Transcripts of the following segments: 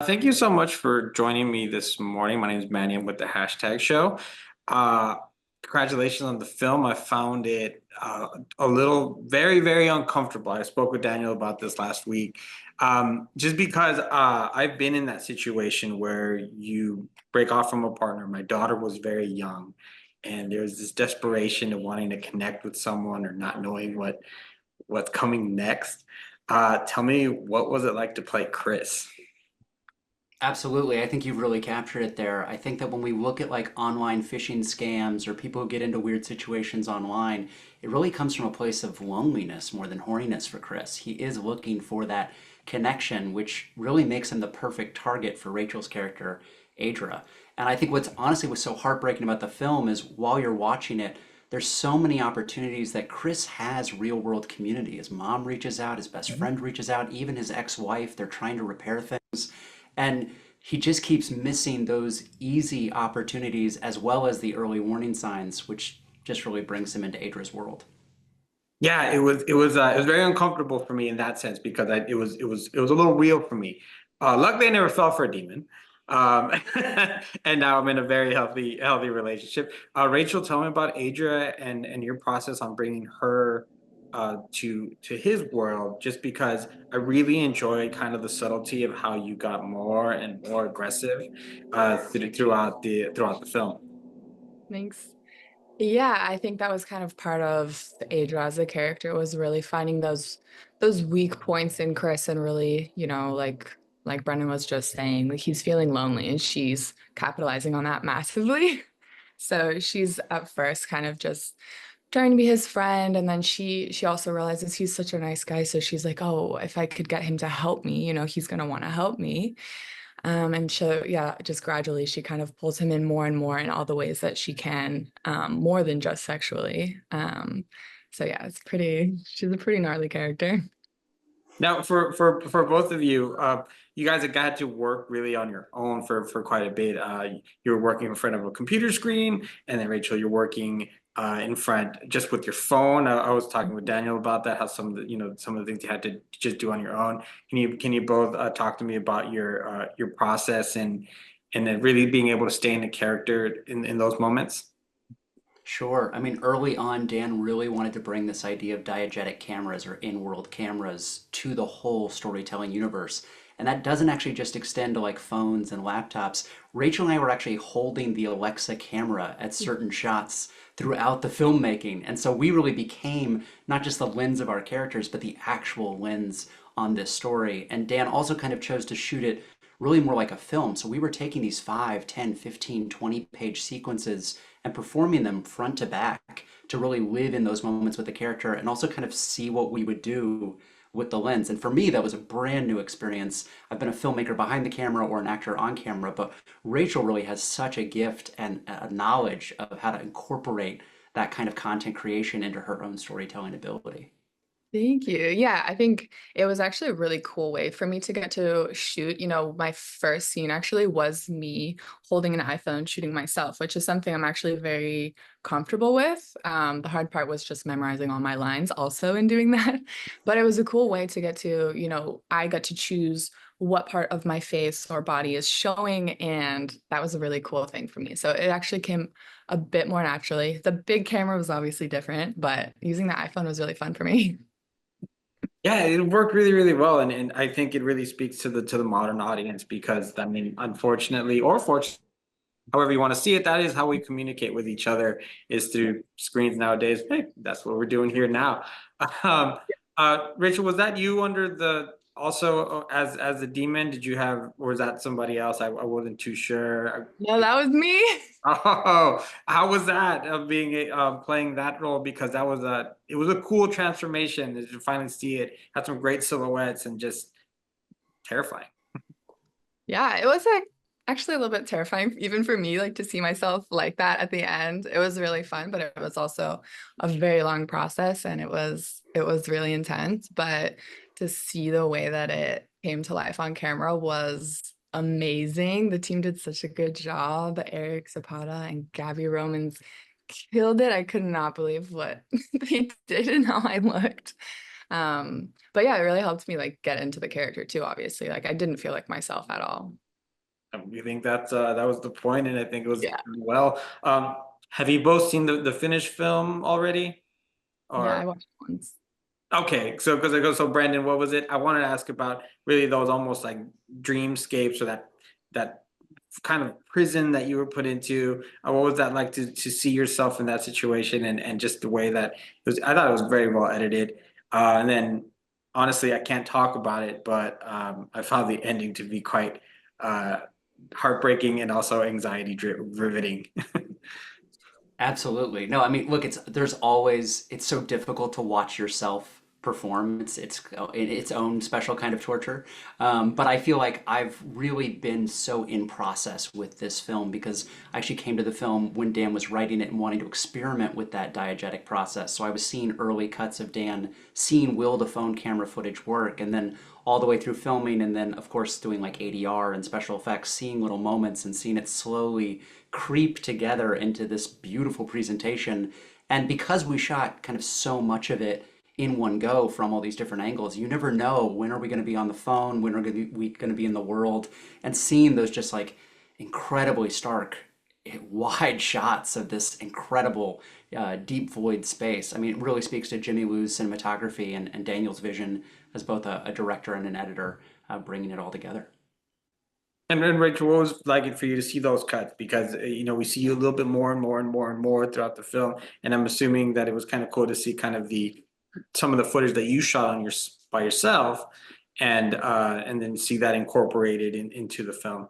Thank you so much for joining me this morning. My name is Manny. I'm with the hashtag show. Uh, Congratulations on the film. I found it a little very uncomfortable. I spoke with Daniel about this last week. Just because I've been in that situation where you break off from a partner. My daughter was very young, and there's this desperation of wanting to connect with someone or not knowing what's coming next. Tell me, what was it like to play Chris? Absolutely. I think you've really captured it there. I think that when we look at like online phishing scams or people who get into weird situations online, it really comes from a place of loneliness more than horniness for Chris. He is looking for that connection, which really makes him the perfect target for Rachel's character, Adra. And I think what's honestly was so heartbreaking about the film is while you're watching it, there's so many opportunities that Chris has real world community. His mom reaches out, his best friend reaches out, even his ex-wife, they're trying to repair things. And he just keeps missing those easy opportunities as well as the early warning signs, which just really brings him into Adra's world. Yeah, it was very uncomfortable for me in that sense because it was a little real for me. Luckily, I never fell for a demon, um, and now I'm in a very healthy relationship. Rachel, tell me about Adria and your process on bringing her to his world. Just because I really enjoy kind of the subtlety of how you got more and more aggressive throughout the film. Thanks. Yeah, I think that was kind of part of Adra as a character was really finding those weak points in Chris and really, like Brendan was just saying, like he's feeling lonely and she's capitalizing on that massively. So she's at first kind of just trying to be his friend, and then she also realizes he's such a nice guy, so she's like, oh, if I could get him to help me, he's gonna want to help me. And so, yeah, just gradually she kind of pulls him in more and more in all the ways that she can, more than just sexually. So yeah, she's a pretty gnarly character. Now, for both of you, you guys have got to work really on your own for quite a bit. You were working in front of a computer screen, and then Rachel, you're working in front just with your phone. I was talking with Daniel about that, how some of the things you had to just do on your own. Can you both talk to me about your process and then really being able to stay in the character in those moments? Sure. I mean, early on, Dan really wanted to bring this idea of diegetic cameras or in-world cameras to the whole storytelling universe. And that doesn't actually just extend to like phones and laptops. Rachel and I were actually holding the Alexa camera at certain shots throughout the filmmaking. And so we really became not just the lens of our characters, but the actual lens on this story. And Dan also kind of chose to shoot it really more like a film. So we were taking these 5, 10, 15, 20-page sequences and performing them front to back to really live in those moments with the character and also kind of see what we would do with the lens. And for me, that was a brand new experience. I've been a filmmaker behind the camera or an actor on camera, but Rachel really has such a gift and a knowledge of how to incorporate that kind of content creation into her own storytelling ability. Thank you. Yeah, I think it was actually a really cool way for me to get to shoot. My first scene actually was me holding an iPhone shooting myself, which is something I'm actually very comfortable with. The hard part was just memorizing all my lines also in doing that. But it was a cool way to get to, I got to choose what part of my face or body is showing, and that was a really cool thing for me. So it actually came a bit more naturally. The big camera was obviously different, but using the iPhone was really fun for me. Yeah, it worked really well, and I think it really speaks to the modern audience because I mean, unfortunately or fortunately, however you want to see it, that is how we communicate with each other is through screens nowadays. Hey, that's what we're doing here now. Rachel, was that you under the also as a demon? Did you have, or was that somebody else? I wasn't too sure. No, that was me. Oh, how was that being playing that role? Because it was a cool transformation to finally see it. Had some great silhouettes and just terrifying. Yeah, it was like actually a little bit terrifying, even for me, like to see myself like that at the end. It was really fun, but it was also a very long process and it was really intense. But to see the way that it came to life on camera was amazing. The team did such a good job. Eric Zapata and Gabby Romans killed it. I could not believe what they did and how I looked. But yeah, it really helped me like get into the character too, obviously. Like I didn't feel like myself at all. You think that was the point, and I think it was Yeah. well. Have you both seen the finished film already? Yeah, Or I watched it once. okay, so because I go, so Brandon, what was it? I wanted to ask about really those almost like dreamscapes, or that kind of prison that you were put into. What was that like to see yourself in that situation, and just the way that it was? I thought it was very well edited. And then honestly, I can't talk about it, but I found the ending to be quite uh, heartbreaking and also anxiety riveting. Absolutely. No, I mean, look, there's always it's so difficult to watch yourself perform. Its own special kind of torture. But I feel like I've really been so in process with this film because I actually came to the film when Dan was writing it and wanting to experiment with that diegetic process. So I was seeing early cuts of Dan, seeing will the phone camera footage work, and then all the way through filming, and then of course doing like ADR and special effects, seeing little moments and seeing it slowly creep together into this beautiful presentation. And because we shot kind of so much of it in one go from all these different angles, you never know when are we going to be on the phone, when are we going to be in the world, and seeing those just like incredibly stark wide shots of this incredible deep void space. I mean, it really speaks to Jimmy Wu's cinematography and Daniel's vision as both a director and an editor, bringing it all together. And then, Rachel, what was it like for you to see those cuts? Because we see you a little bit more and more and more and more throughout the film, and I'm assuming that it was kind of cool to see kind of the some of the footage that you shot on your by yourself, and then see that incorporated into the film.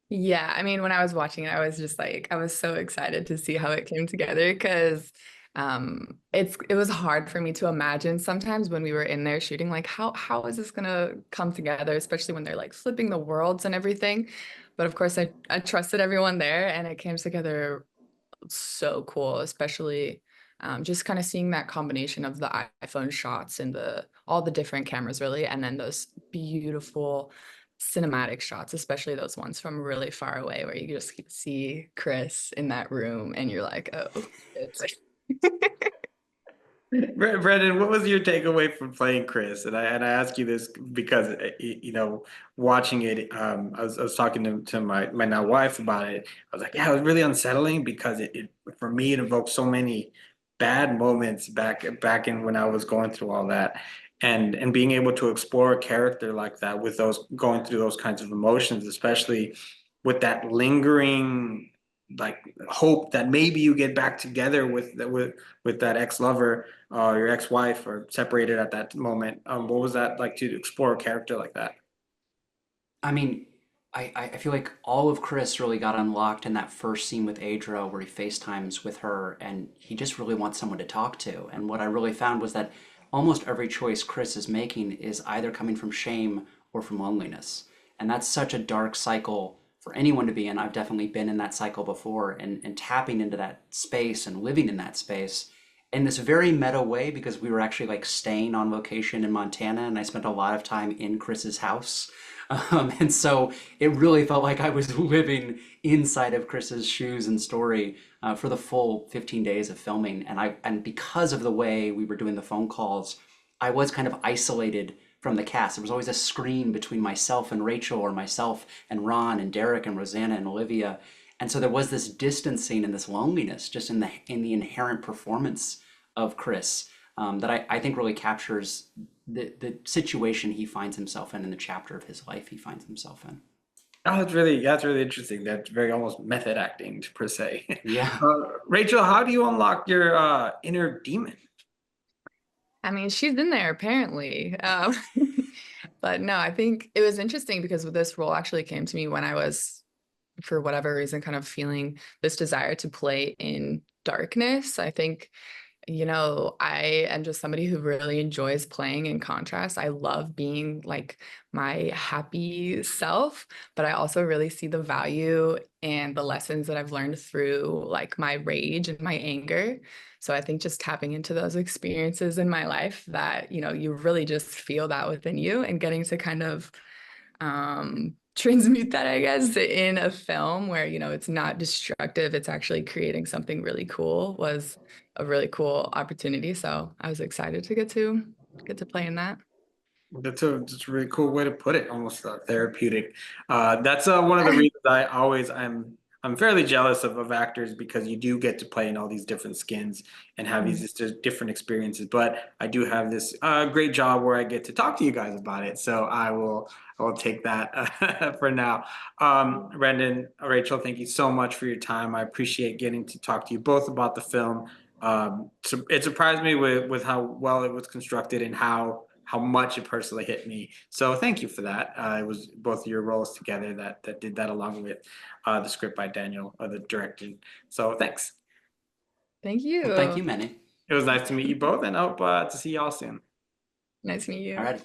Yeah, I mean, when I was watching it, I was just like, I was so excited to see how it came together because it was hard for me to imagine sometimes when we were in there shooting, like how is this gonna come together, especially when they're like flipping the worlds and everything. But of course I trusted everyone there and it came together so cool, especially just kind of seeing that combination of the iPhone shots and the all the different cameras really, and then those beautiful cinematic shots, especially those ones from really far away where you just see Chris in that room and you're like, oh, it's Brendan, what was your takeaway from playing Chris? And I ask you this because watching it, I was talking to my now wife about it. I was like, yeah, it was really unsettling because it for me it evoked so many bad moments back in when I was going through all that, and being able to explore a character like that with those going through those kinds of emotions, especially with that lingering like hope that maybe you get back together with that ex-lover, your ex-wife, or separated at that moment. What was that like to explore a character like that? I mean, I feel like all of Chris really got unlocked in that first scene with Adra where he FaceTimes with her and he just really wants someone to talk to. And what I really found was that almost every choice Chris is making is either coming from shame or from loneliness. And that's such a dark cycle for anyone to be in. I've definitely been in that cycle before, and tapping into that space and living in that space in this very meta way because we were actually like staying on location in Montana and I spent a lot of time in Chris's house. And so it really felt like I was living inside of Chris's shoes and story for the full 15 days of filming. And because of the way we were doing the phone calls, I was kind of isolated from the cast. There was always a screen between myself and Rachel, or myself and Ron and Derek and Rosanna and Olivia. And so there was this distancing and this loneliness just in the inherent performance of Chris, that I think really captures the situation he finds himself in the chapter of his life he finds himself in. Oh, that's really interesting. That's very almost method acting per se. Yeah. Rachel, how do you unlock your inner demon? I mean, she's in there apparently. But no, I think it was interesting because this role actually came to me when I was, for whatever reason, kind of feeling this desire to play in darkness. I think I am just somebody who really enjoys playing in contrast. I love being like my happy self, but I also really see the value and the lessons that I've learned through like my rage and my anger. So I think just tapping into those experiences in my life that, you really just feel that within you and getting to kind of transmute that, I guess, in a film where, it's not destructive, it's actually creating something really cool was a really cool opportunity. So I was excited to get to. get to play in that. That's a really cool way to put it, almost therapeutic. That's one of the reasons I'm fairly jealous of actors because you do get to play in all these different skins and have these just different experiences. But I do have this great job where I get to talk to you guys about it. So I will take that for now. Brendan, Rachel, thank you so much for your time. I appreciate getting to talk to you both about the film. So it surprised me with how well it was constructed and how much it personally hit me. So thank you for that. It was both your roles together that did that, along with the script by Daniel, the directing. So thanks. Thank Well, thank you. you, Manny. It was nice to meet you both, and I hope to see y'all soon. Nice to meet you. All right.